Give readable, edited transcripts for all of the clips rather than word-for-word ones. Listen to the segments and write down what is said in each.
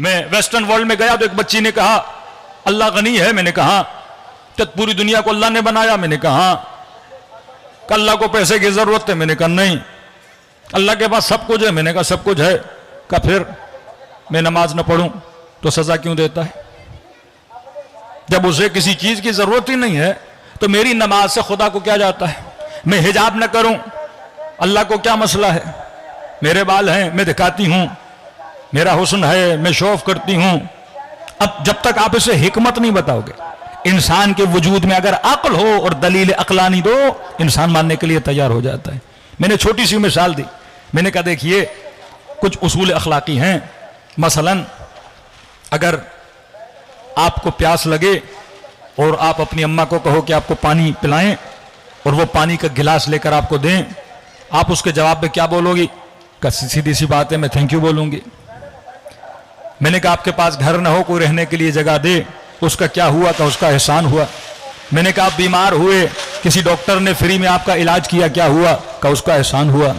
میں western world میں گیا تو ایک بچی نے کہا اللہ غنی ہے. میں نے کہا کہ پوری دنیا کو اللہ نے بنایا. میں نے کہا کہ اللہ کو پیسے کی ضرورت ہے. میں نے کہا نہیں, اللہ کے پاس سب کچھ ہے. میں نے کہا سب کچھ ہے. کہ پھر میں نماز نہ پڑھوں تو سزا کیوں دیتا ہے؟ جب اسے کسی چیز کی ضرورت ہی نہیں ہے تو میری نماز سے خدا کو کیا جاتا ہے؟ میں حجاب نہ کروں, اللہ کو کیا مسئلہ ہے؟ میرے بال ہیں, میں دکھاتی ہوں, میرا حسن ہے, میں شو آف کرتی ہوں. اب جب تک آپ اسے حکمت نہیں بتاؤ گے, انسان کے وجود میں اگر عقل ہو اور دلیل عقلانی دو, انسان ماننے کے لیے تیار ہو جاتا ہے. میں نے چھوٹی سی مثال دی. میں نے کہا دیکھیے کچھ اصول اخلاقی ہیں. مثلا اگر آپ کو پیاس لگے اور آپ اپنی اماں کو کہو کہ آپ کو پانی پلائیں اور وہ پانی کا گلاس لے کر آپ کو دیں, آپ اس کے جواب میں کیا بولو گی؟ کہ سیدھی سی بات ہے, میں تھینک یو بولوں گی. میں نے کہا آپ کے پاس گھر نہ ہو, کوئی رہنے کے لیے جگہ دے, اس کا کیا ہوا؟ کہ اس کا احسان ہوا. میں نے کہا آپ بیمار ہوئے, کسی ڈاکٹر نے فری میں آپ کا علاج کیا, کیا ہوا؟ کہ اس کا احسان ہوا.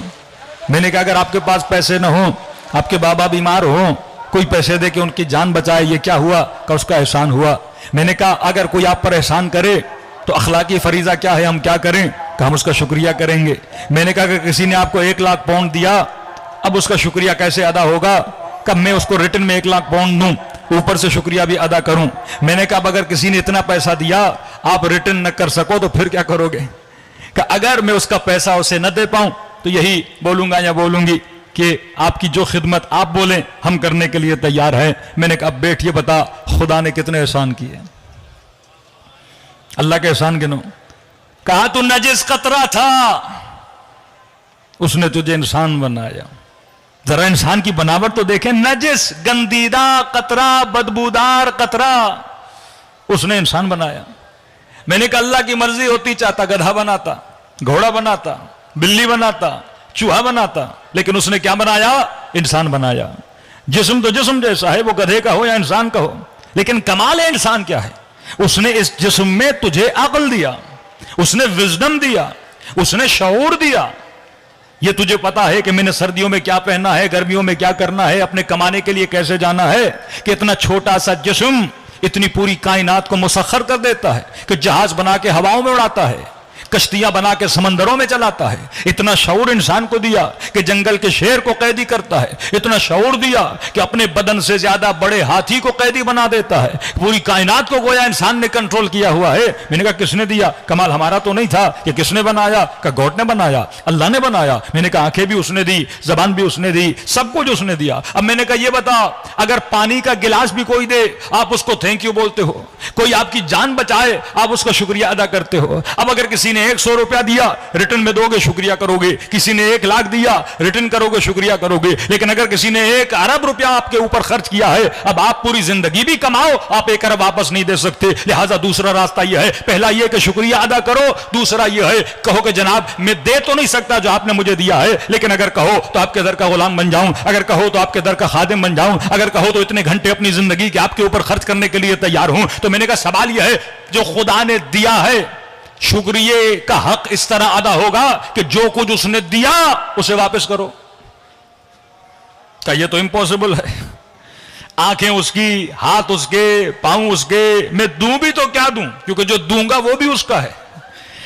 میں نے کہا اگر آپ کے پاس پیسے نہ ہوں, آپ کے بابا بیمار ہوں, کوئی پیسے دے کے ان کی جان بچائے, یہ کیا ہوا؟ کہ اس کا احسان ہوا. میں نے کہا اگر کوئی آپ پر احسان کرے تو اخلاقی فریضہ کیا ہے, ہم کیا کریں؟ کہ ہم اس کا شکریہ کریں گے. میں نے کہا کہ کسی نے آپ کو 1,00,000 پاؤنڈ دیا, اب اس کا شکریہ کیسے ادا ہوگا؟ کہ میں اس کو ریٹن میں 1,00,000 پاؤنڈ دوں, اوپر سے شکریہ بھی ادا کروں. میں نے کہا اب اگر کسی نے اتنا پیسہ دیا, آپ ریٹن نہ کر سکو تو پھر کیا کرو گے؟ کہ اگر میں اس کا پیسہ اسے نہ دے پاؤں تو یہی بولوں گا یا بولوں گی کہ آپ کی جو خدمت آپ بولیں ہم کرنے کے لیے تیار ہیں. میں نے کہا اب بیٹھ یہ بتا خدا نے کتنے احسان کیے؟ اللہ کے احسان گنو. کہا تو نجس قطرہ تھا, اس نے تجھے انسان بنایا. ذرا انسان کی بناوٹ تو دیکھیں, نجس گندیدہ قطرہ, بدبودار قطرہ, اس نے انسان بنایا. میں نے کہا اللہ کی مرضی ہوتی چاہتا گدھا بناتا, گھوڑا بناتا, بلی بناتا, چوہا بناتا, لیکن اس نے کیا بنایا؟ انسان بنایا. جسم تو جسم جیسا ہے, وہ گدھے کا ہو یا انسان کا ہو, لیکن کمال انسان کیا ہے؟ اس نے اس جسم میں تجھے عقل دیا, اس نے وزڈم دیا, اس نے شعور دیا. یہ تجھے پتا ہے کہ میں نے سردیوں میں کیا پہننا ہے, گرمیوں میں کیا کرنا ہے, اپنے کمانے کے لیے کیسے جانا ہے, کہ اتنا چھوٹا سا جسم اتنی پوری کائنات کو مسخر کر دیتا ہے, کہ جہاز بنا کے ہواؤں میں اڑاتا ہے, کشتیاں بنا کے سمندروں میں چلاتا ہے. اتنا شعور انسان کو دیا کہ جنگل کے شیر کو قیدی کرتا ہے. اتنا شعور دیا کہ اپنے بدن سے زیادہ بڑے ہاتھی کو قیدی بنا دیتا ہے. پوری کائنات کو گویا انسان نے کنٹرول کیا ہوا ہے. میں نے کہا کس نے دیا؟ کمال ہمارا تو نہیں تھا. کہ کس نے بنایا؟ کہ گاڈ نے بنایا, اللہ نے بنایا. میں نے کہا آنکھیں بھی اس نے دی, زبان بھی اس نے دی, سب کچھ اس نے دیا. اب میں نے کہا یہ بتا اگر پانی کا گلاس بھی کوئی دے آپ اس کو تھینک یو بولتے ہو, کوئی آپ کی جان بچائے آپ اس کا شکریہ ادا کرتے ہو. اب اگر کسی نے 100 روپیہ دیا ریٹرن میں دو گے, شکریہ کرو گے. کسی نے 1,00,000 دیا ریٹرن کرو گے, شکریہ کرو گے. لیکن اگر کسی نے 1 ارب روپیہ آپ کے اوپر خرچ کیا ہے, اب آپ پوری زندگی بھی کماؤ, آپ 1 ارب واپس نہیں دے سکتے. لہٰذا دوسرا راستہ یہ ہے, پہلا یہ کہ شکریہ ادا کرو, دوسرا یہ ہے کہو کہ جناب میں دے تو نہیں سکتا جو آپ نے مجھے دیا ہے, لیکن اگر کہو تو آپ کے در کا غلام بن جاؤں, اگر کہو تو آپ کے در کا خادم بن جاؤں, اگر کہو تو اتنے گھنٹے اپنی زندگی کے آپ کے اوپر خرچ کرنے کے لیے تیار ہوں. تو میں نے کہا سوال یہ ہے جو خدا نے دیا ہے شکریہ کا حق اس طرح ادا ہوگا کہ جو کچھ اس نے دیا اسے واپس کرو. کیا یہ تو امپاسبل ہے؟ آنکھیں اس کی, ہاتھ اس کے, پاؤں اس کے, میں دوں بھی تو کیا دوں, کیونکہ جو دوں گا وہ بھی اس کا ہے.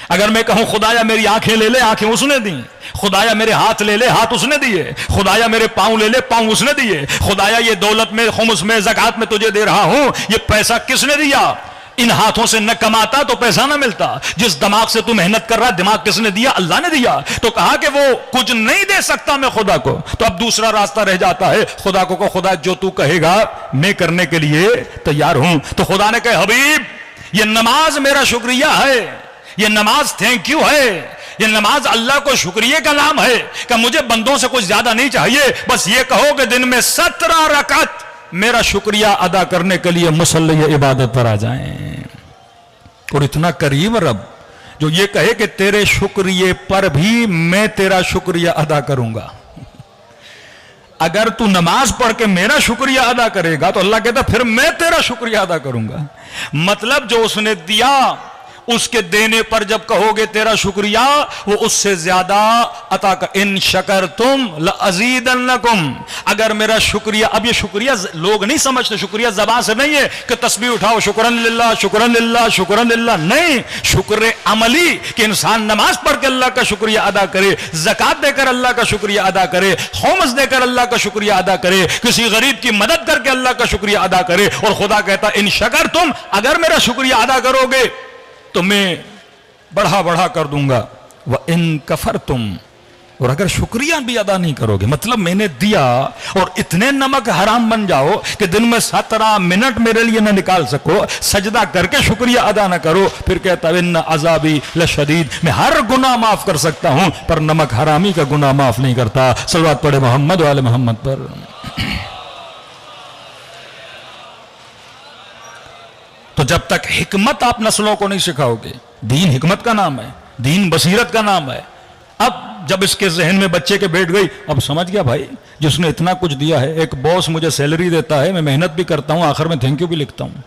اگر میں کہوں خدایا میری آنکھیں لے لے, آنکھیں اس نے دیں. خدایا میرے ہاتھ لے لے, ہاتھ اس نے دیے. خدایا میرے پاؤں لے لے, پاؤں اس نے دیے. خدایا یہ دولت میں, خمس میں, زکات میں تجھے دے رہا ہوں, یہ پیسہ کس نے دیا؟ ان ہاتھوں سے نہ کماتا تو پیسہ نہ ملتا. جس دماغ سے تو محنت کر رہا, دماغ کس نے دیا؟ اللہ نے دیا. تو کہا کہ وہ کچھ نہیں دے سکتا میں خدا کو, تو اب دوسرا راستہ رہ جاتا ہے خدا کو کہ خدا جو تو کہے گا میں کرنے کے لیے تیار ہوں. تو خدا نے کہا حبیب یہ نماز میرا شکریہ ہے, یہ نماز تھینک یو ہے, یہ نماز اللہ کو شکریہ کا نام ہے کہ مجھے بندوں سے کچھ زیادہ نہیں چاہیے, بس یہ کہو کہ دن میں 17 رکعت میرا شکریہ ادا کرنے کے لیے مصلی عبادت پر آ جائیں. اور اتنا قریب رب جو یہ کہے کہ تیرے شکریہ پر بھی میں تیرا شکریہ ادا کروں گا. اگر تو نماز پڑھ کے میرا شکریہ ادا کرے گا تو اللہ کہتا پھر میں تیرا شکریہ ادا کروں گا. مطلب جو اس نے دیا اس کے دینے پر جب کہو گے تیرا شکریہ وہ اس سے زیادہ عطا کر. ان شکرتم لازیدنکم. اگر میرا شکریہ، اب یہ شکریہ لوگ نہیں سمجھتے، شکریہ زبان سے نہیں ہے کہ تسبیح اٹھاؤ شکرن للہ شکرن للہ شکرن للہ، نہیں، شکر عملی کہ انسان نماز پڑھ کے اللہ کا شکریہ ادا کرے، زکات دے کر اللہ کا شکریہ ادا کرے، خمس دے کر اللہ کا شکریہ ادا کرے، کسی غریب کی مدد کر کے اللہ کا شکریہ ادا کرے. اور خدا کہتا ان شکرتم، اگر میرا شکریہ ادا کرو گے تو میں بڑھا بڑھا کر دوں گا. وَإِن كَفَرْتُمْ، اور اگر شکریہ بھی ادا نہیں کرو گے، مطلب میں نے دیا اور اتنے نمک حرام بن جاؤ کہ دن میں 17 منٹ میرے لیے نہ نکال سکو، سجدہ کر کے شکریہ ادا نہ کرو، پھر کہتا ہے ان عذابی لشدید، میں ہر گناہ معاف کر سکتا ہوں پر نمک حرامی کا گناہ معاف نہیں کرتا. صلوات پڑھے محمد و آل محمد پر. تو جب تک حکمت آپ نسلوں کو نہیں سکھاؤ گے، دین حکمت کا نام ہے، دین بصیرت کا نام ہے. اب جب اس کے ذہن میں بچے کے بیٹھ گئی، اب سمجھ گیا بھائی جس نے اتنا کچھ دیا ہے، ایک باس مجھے سیلری دیتا ہے، میں محنت بھی کرتا ہوں، آخر میں تھینک یو بھی لکھتا ہوں،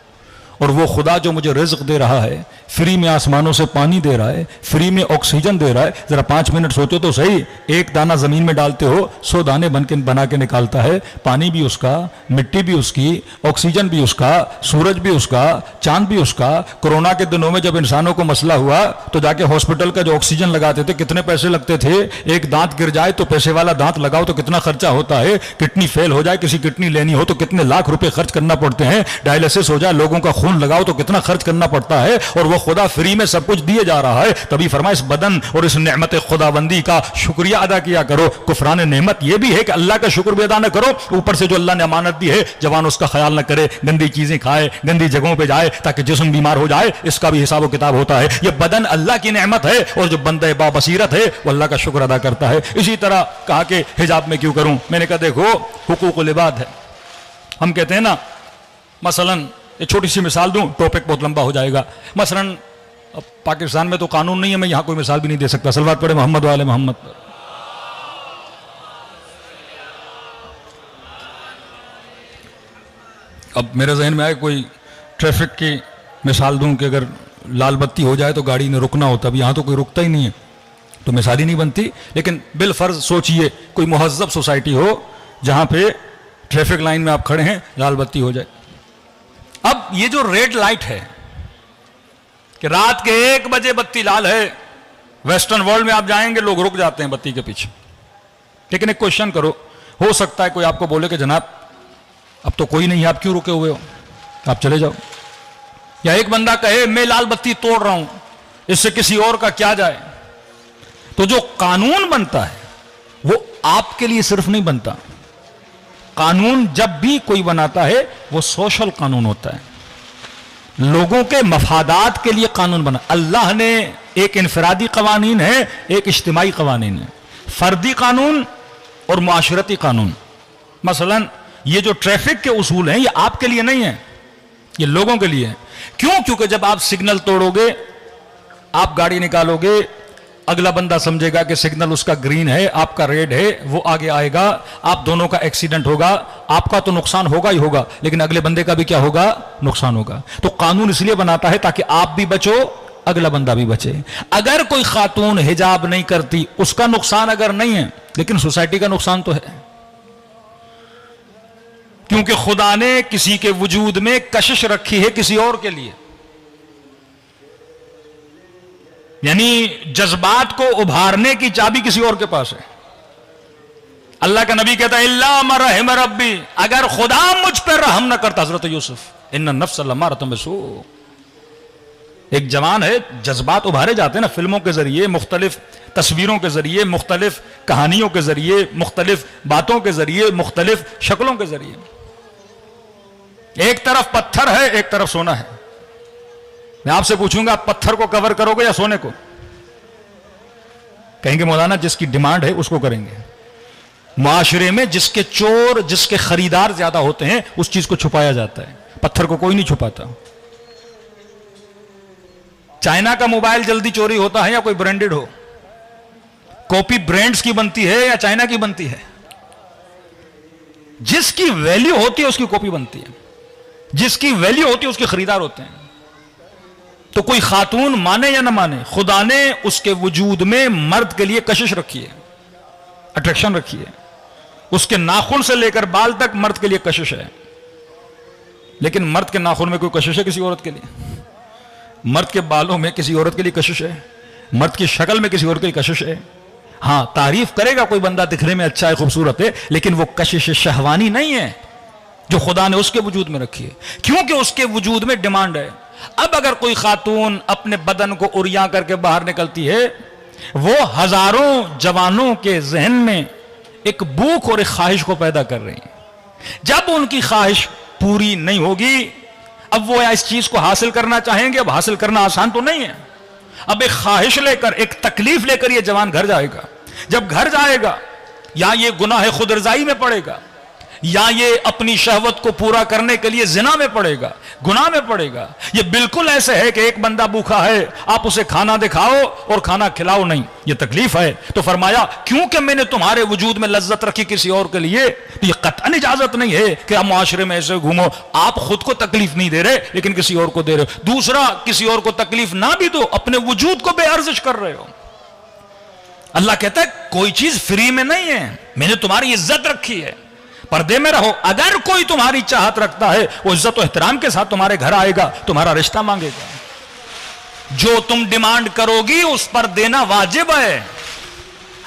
اور وہ خدا جو مجھے رزق دے رہا ہے، فری میں آسمانوں سے پانی دے رہا ہے، فری میں آکسیجن دے رہا ہے. ذرا 5 منٹ سوچو تو صحیح، ایک دانہ زمین میں ڈالتے ہو 100 دانے بنا کے نکالتا ہے. پانی بھی اس کا، مٹی بھی اس کی، آکسیجن بھی اس کا، سورج بھی اس کا، چاند بھی اس کا. کورونا کے دنوں میں جب انسانوں کو مسئلہ ہوا تو جا کے ہاسپٹل کا جو آکسیجن لگاتے تھے کتنے پیسے لگتے تھے؟ ایک دانت گر جائے تو پیسے والا دانت لگاؤ تو کتنا خرچہ ہوتا ہے، کڈنی فیل ہو جائے، کسی کڈنی لینی ہو تو کتنے لاکھ روپے خرچ کرنا پڑتے ہیں، ڈائلسس ہو جائے، لوگوں کا خون لگاؤ تو کتنا خرچ کرنا پڑتا ہے. اور وہ خدا فری میں سب کچھ دیے جا رہا ہے. تبھی فرمایا اس بدن اور اس نعمت خداوندی کا شکریہ ادا کیا کرو. کفران نعمت یہ بھی ہے کہ اللہ کا شکر بھی ادا نہ کرو، اوپر سے جو اللہ نے امانت دی ہے جوان اس کا خیال نہ کرے، گندی چیزیں کھائے، گندی جگہوں پہ جائے تاکہ جسم بیمار ہو جائے. اس کا بھی حساب و کتاب ہوتا ہے. یہ بدن اللہ کی نعمت ہے اور جو بندہ با بصیرت ہے وہ اللہ کا شکر ادا کرتا ہے. اسی طرح کہا کہ حجاب میں کیوں کروں؟ میں نے کہا دیکھو حقوق العباد ہے. ہم کہتے ہیں نا، مثلاً ایک چھوٹی سی مثال دوں، ٹاپک بہت لمبا ہو جائے گا. مثلاً پاکستان میں تو قانون نہیں ہے، میں یہاں کوئی مثال بھی نہیں دے سکتا. صلوات پڑھے محمد و آل محمد پر. اب میرے ذہن میں آئے کوئی ٹریفک کی مثال دوں کہ اگر لال بتی ہو جائے تو گاڑی نے رکنا ہوتا. اب یہاں تو کوئی رکتا ہی نہیں ہے تو مثال ہی نہیں بنتی. لیکن بالفرض سوچئے کوئی مہذب سوسائٹی ہو جہاں پہ ٹریفک لائن میں آپ کھڑے ہیں، لال بتی ہو جائے. اب یہ جو ریڈ لائٹ ہے کہ رات کے 1 بجے بتی لال ہے، ویسٹرن ورلڈ میں آپ جائیں گے لوگ رک جاتے ہیں بتی کے پیچھے. لیکن ایک کوشچن کرو، ہو سکتا ہے کوئی آپ کو بولے کہ جناب اب تو کوئی نہیں ہے، آپ کیوں رکے ہوئے ہو، آپ چلے جاؤ. یا ایک بندہ کہے میں لال بتی توڑ رہا ہوں، اس سے کسی اور کا کیا جائے. تو جو قانون بنتا ہے وہ آپ کے لیے صرف نہیں بنتا. قانون جب بھی کوئی بناتا ہے وہ سوشل قانون ہوتا ہے، لوگوں کے مفادات کے لیے قانون بنا. اللہ نے ایک انفرادی قوانین ہے، ایک اجتماعی قوانین ہے، فردی قانون اور معاشرتی قانون. مثلا یہ جو ٹریفک کے اصول ہیں یہ آپ کے لیے نہیں ہیں، یہ لوگوں کے لیے ہیں. کیوں؟ کیونکہ جب آپ سگنل توڑو گے، آپ گاڑی نکالو گے، اگلا بندہ سمجھے گا کہ سگنل اس کا گرین ہے، آپ کا ریڈ ہے، وہ آگے آئے گا، آپ دونوں کا ایکسیڈنٹ ہوگا. آپ کا تو نقصان ہوگا ہی ہوگا لیکن اگلے بندے کا بھی کیا ہوگا؟ نقصان ہوگا. تو قانون اس لیے بناتا ہے تاکہ آپ بھی بچو، اگلا بندہ بھی بچے. اگر کوئی خاتون حجاب نہیں کرتی اس کا نقصان اگر نہیں ہے لیکن سوسائٹی کا نقصان تو ہے، کیونکہ خدا نے کسی کے وجود میں کشش رکھی ہے کسی اور کے لیے. یعنی جذبات کو ابھارنے کی چابی کسی اور کے پاس ہے. اللہ کا نبی کہتا ہے الا من رحم ربی، اگر خدا مجھ پر رحم نہ کرتا، حضرت یوسف، ان النفس لامارۃ بالسوء. ایک جوان ہے، جذبات ابھارے جاتے ہیں نا فلموں کے ذریعے، مختلف تصویروں کے ذریعے، مختلف کہانیوں کے ذریعے، مختلف باتوں کے ذریعے، مختلف شکلوں کے ذریعے. ایک طرف پتھر ہے، ایک طرف سونا ہے. میں آپ سے پوچھوں گا آپ پتھر کو کور کرو گے یا سونے کو؟ کہیں گے مولانا جس کی ڈیمانڈ ہے اس کو کریں گے. معاشرے میں جس کے چور، جس کے خریدار زیادہ ہوتے ہیں اس چیز کو چھپایا جاتا ہے. پتھر کو کوئی نہیں چھپاتا. چائنا کا موبائل جلدی چوری ہوتا ہے یا کوئی برانڈڈ ہو؟ کاپی برانڈز کی بنتی ہے یا چائنا کی بنتی ہے؟ جس کی ویلیو ہوتی ہے اس کی کاپی بنتی ہے، جس کی ویلیو ہوتی ہے اس کے خریدار ہوتے ہیں. تو کوئی خاتون مانے یا نہ مانے، خدا نے اس کے وجود میں مرد کے لیے کشش رکھی ہے، اٹریکشن رکھی ہے، اس کے ناخن سے لے کر بال تک مرد کے لیے کشش ہے. لیکن مرد کے ناخن میں کوئی کشش ہے کسی عورت کے لیے؟ مرد کے بالوں میں کسی عورت کے لیے کشش ہے؟ مرد کی شکل میں کسی عورت کے لیے کشش ہے؟ ہاں تعریف کرے گا کوئی بندہ دکھنے میں اچھا ہے، خوبصورت ہے، لیکن وہ کشش شہوانی نہیں ہے جو خدا نے اس کے وجود میں رکھی ہے، کیونکہ اس کے وجود میں ڈیمانڈ ہے. اب اگر کوئی خاتون اپنے بدن کو اریاں کر کے باہر نکلتی ہے، وہ ہزاروں جوانوں کے ذہن میں ایک بھوک اور ایک خواہش کو پیدا کر رہی ہیں. جب ان کی خواہش پوری نہیں ہوگی، اب وہ اس چیز کو حاصل کرنا چاہیں گے. اب حاصل کرنا آسان تو نہیں ہے. اب ایک خواہش لے کر، ایک تکلیف لے کر یہ جوان گھر جائے گا. جب گھر جائے گا، یا یہ گناہ خود رضائی میں پڑے گا، یا یہ اپنی شہوت کو پورا کرنے کے لیے زنا میں پڑے گا، گناہ میں پڑے گا. یہ بالکل ایسے ہے کہ ایک بندہ بھوکا ہے، آپ اسے کھانا دکھاؤ اور کھانا کھلاؤ نہیں، یہ تکلیف ہے. تو فرمایا کیونکہ میں نے تمہارے وجود میں لذت رکھی کسی اور کے لیے، تو یہ قطعاً اجازت نہیں ہے کہ آپ معاشرے میں ایسے گھومو. آپ خود کو تکلیف نہیں دے رہے لیکن کسی اور کو دے رہے ہو. دوسرا، کسی اور کو تکلیف نہ بھی دو، اپنے وجود کو بے ارزش کر رہے ہو. اللہ کہتا ہے کوئی چیز فری میں نہیں ہے، میں نے تمہاری عزت رکھی ہے، پردے میں رہو. اگر کوئی تمہاری چاہت رکھتا ہے، وہ عزت و احترام کے ساتھ تمہارے گھر آئے گا، تمہارا رشتہ مانگے گا. جو تم ڈیمانڈ کرو گی اس پر دینا واجب ہے.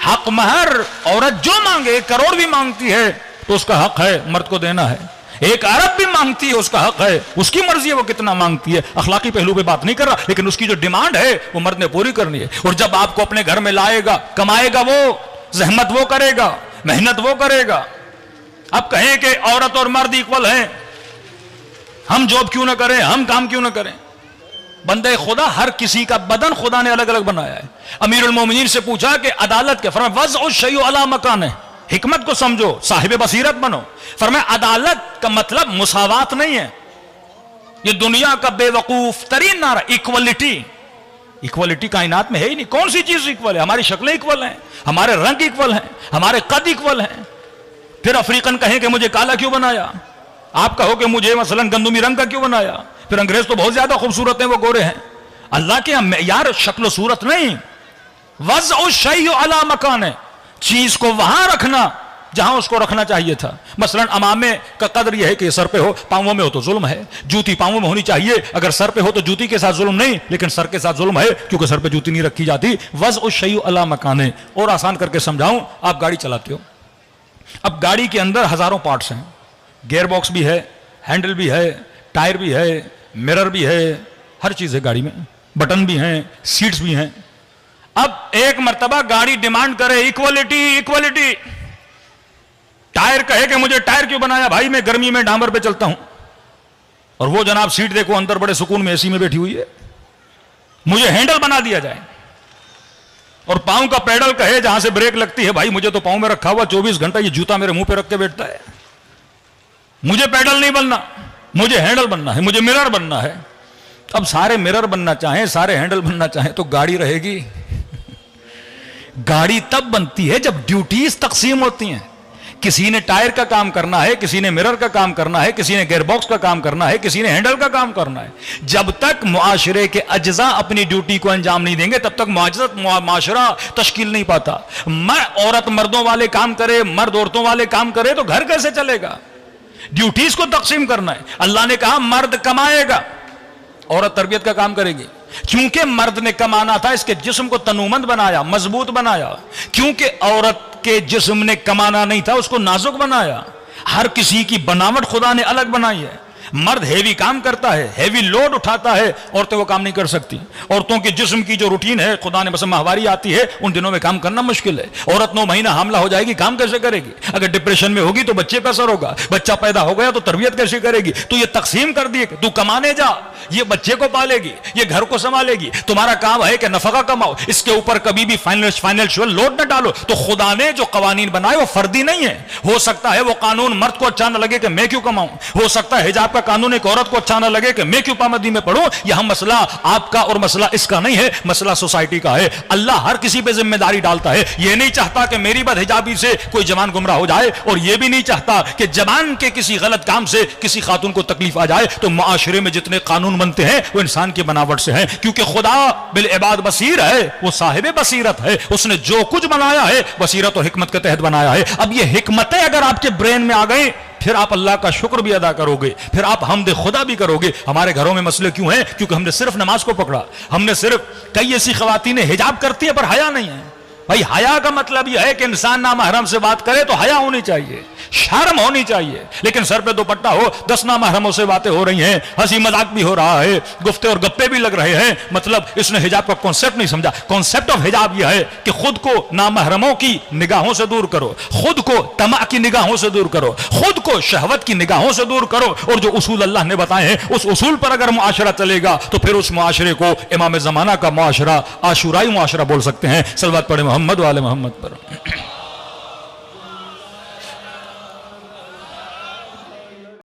حق مہر عورت جو مانگے، 1 کروڑ بھی مانگتی ہے تو اس کا حق ہے مرد کو دینا ہے. 1 ارب بھی مانگتی ہے، اس کا حق ہے، اس کی مرضی ہے وہ کتنا مانگتی ہے. اخلاقی پہلو پہ بات نہیں کر رہا، لیکن اس کی جو ڈیمانڈ ہے وہ مرد نے پوری کرنی ہے. اور جب آپ کو اپنے گھر میں لائے گا، کمائے گا، وہ زحمت وہ کرے گا، محنت وہ کرے گا. اب کہیں کہ عورت اور مرد ایکول ہیں، ہم جاب کیوں نہ کریں، ہم کام کیوں نہ کریں. بندے خدا، ہر کسی کا بدن خدا نے الگ الگ بنایا ہے. امیر المومنین سے پوچھا کہ عدالت کیا؟ فرمایا وضع الشیء علی مکانہ. حکمت کو سمجھو، صاحب بصیرت بنو. فرمایا عدالت کا مطلب مساوات نہیں ہے. یہ دنیا کا بے وقوف ترین نعرہ ایکوالٹی. ایکوالٹی کائنات میں ہے ہی نہیں. کون سی چیز ایکول ہے؟ ہماری شکلیں ایکول ہیں، ہمارے رنگ ایکول ہیں، ہمارے قد ایکول ہیں. پھر افریقن کہیں کہ مجھے کالا کیوں بنایا، آپ کہو کہ مجھے مثلا گندمی رنگ کا کیوں بنایا. پھر انگریز تو بہت زیادہ خوبصورت ہیں، وہ گورے ہیں. اللہ کے معیار شکل و صورت نہیں. وضع الشیء علی مکانہ، چیز کو وہاں رکھنا جہاں اس کو رکھنا چاہیے تھا. مثلا امامے کا قدر یہ ہے کہ سر پہ ہو، پاؤں میں ہو تو ظلم ہے. جوتی پاؤں میں ہونی چاہیے، اگر سر پہ ہو تو جوتی کے ساتھ ظلم نہیں، لیکن سر کے ساتھ ظلم ہے کیونکہ سر پہ جوتی نہیں رکھی جاتی. وضع الشیء علی مکانہ. اور آسان کر کے سمجھاؤں، آپ گاڑی چلاتے ہو، اب گاڑی کے اندر ہزاروں پارٹس ہیں. گیئر باکس بھی ہے، ہینڈل بھی ہے، ٹائر بھی ہے، مرر بھی ہے، ہر چیز ہے گاڑی میں، بٹن بھی ہیں، سیٹس بھی ہیں. اب ایک مرتبہ گاڑی ڈیمانڈ کرے ایکوالٹی ایکوالٹی، ٹائر کہے کہ مجھے ٹائر کیوں بنایا بھائی، میں گرمی میں ڈامبر پہ چلتا ہوں، اور وہ جناب سیٹ دیکھو اندر بڑے سکون میں اے سی میں بیٹھی ہوئی ہے. مجھے ہینڈل بنا دیا جائے. اور پاؤں کا پیڈل کہے جہاں سے بریک لگتی ہے، بھائی مجھے تو پاؤں میں رکھا ہوا 24 گھنٹہ یہ جوتا میرے منہ پہ رکھ کے بیٹھتا ہے. مجھے پیڈل نہیں بننا، مجھے ہینڈل بننا ہے، مجھے مرر بننا ہے. اب سارے مرر بننا چاہیں، سارے ہینڈل بننا چاہیں تو گاڑی رہے گی؟ گاڑی تب بنتی ہے جب ڈیوٹیز تقسیم ہوتی ہیں. کسی نے ٹائر کا کام کرنا ہے، کسی نے مرر کا کام کرنا ہے، کسی نے گیئر باکس کا کام کرنا ہے، کسی نے ہینڈل کا کام کرنا ہے. جب تک معاشرے کے اجزاء اپنی ڈیوٹی کو انجام نہیں دیں گے تب تک معاشرہ تشکیل نہیں پاتا. عورت مردوں والے کام کرے، مرد عورتوں والے کام کرے تو گھر کیسے چلے گا؟ ڈیوٹیز کو تقسیم کرنا ہے. اللہ نے کہا مرد کمائے گا، عورت تربیت کا کام کرے گی. کیونکہ مرد نے کمانا تھا، اس کے جسم کو تنومند بنایا، مضبوط بنایا. کیونکہ عورت کے جسم نے کمانا نہیں تھا، اس کو نازک بنایا. ہر کسی کی بناوٹ خدا نے الگ بنائی ہے. مرد ہیوی کام کرتا ہے، ہیوی لوڈ اٹھاتا ہے، عورتیں وہ کام نہیں کر سکتی. عورتوں کے جسم کی جو روٹین ہے، خدا نے مثلا ماہواری آتی ہے، ان دنوں میں کام کرنا مشکل ہے. عورت 9 مہینہ حاملہ ہو جائے گی، کام کیسے کرے گی؟ اگر ڈپریشن میں ہوگی تو بچے پہ اثر ہوگا. بچہ پیدا ہو گیا تو تربیت کیسے کرے گی؟ تو یہ تقسیم کر دیے کہ تو کمانے جا، یہ بچے کو پالے گی، یہ گھر کو سنبھالے گی. تمہارا کام ہے کہ نفقہ کماؤ، اس کے اوپر کبھی بھی فائنینشیل لوڈ نہ ڈالو. تو خدا نے جو قوانین بنائے وہ فردی نہیں ہے. ہو سکتا ہے وہ قانون مرد کو اچھا نہ لگے کہ میں کیوں کماؤں، ہو سکتا ہے حجاب کا قانون ایک عورت کو اچھا نہ لگے کہ میں کیوں پابندی میں پڑھوں، یہاں مسئلہ آپ کا اور مسئلہ اس کا نہیں ہے، مسئلہ سوسائٹی کا ہے۔ اللہ ہر کسی پہ ذمہ داری ڈالتا ہے، یہ نہیں چاہتا کہ میری بد حجابی سے کوئی جوان گمراہ ہو جائے، اور یہ بھی نہیں چاہتا کہ جوان کے کسی غلط کام سے کسی خاتون کو تکلیف آ جائے۔ تو معاشرے میں جتنے قانون بنتے ہیں وہ انسان کی بناوٹ سے ہیں، کیونکہ خدا بالعباد بصیر ہے، وہ صاحب بصیرت ہے، اس نے جو کچھ بنایا ہے بصیرت اور حکمت کے تحت بنایا ہے۔ اب یہ حکمتیں اگر آپ کے برین میں آ گئیں پھر آپ اللہ کا شکر بھی ادا کرو گے، پھر آپ حمد خدا بھی کرو گے۔ ہمارے گھروں میں مسئلے کیوں ہیں؟ کیونکہ ہم نے صرف نماز کو پکڑا، ہم نے صرف کئی ایسی خواتین حجاب کرتی ہیں پر حیا نہیں ہے۔ بھائی حیا کا مطلب یہ ہے کہ انسان نامحرم سے بات کرے تو حیا ہونی چاہیے، شرم ہونی چاہیے، لیکن سر پہ دوپٹہ ہو، 10 نامحرموں سے باتیں ہو رہی ہیں، ہنسی مذاق بھی ہو رہا ہے، گفتے اور گپے بھی لگ رہے ہیں، مطلب اس نے حجاب کا کانسیپٹ نہیں سمجھا۔ کانسیپٹ آف حجاب یہ ہے کہ خود کو نامحرموں کی نگاہوں سے دور کرو، خود کو طمع کی نگاہوں سے دور کرو، خود کو شہوت کی نگاہوں سے دور کرو، اور جو اصول اللہ نے بتائے ہیں اس اصول پر اگر معاشرہ چلے گا تو پھر اس معاشرے کو امام زمانہ کا معاشرہ، عاشورائی معاشرہ بول سکتے ہیں۔ صلوات پڑھیں محمد و آل محمد پر۔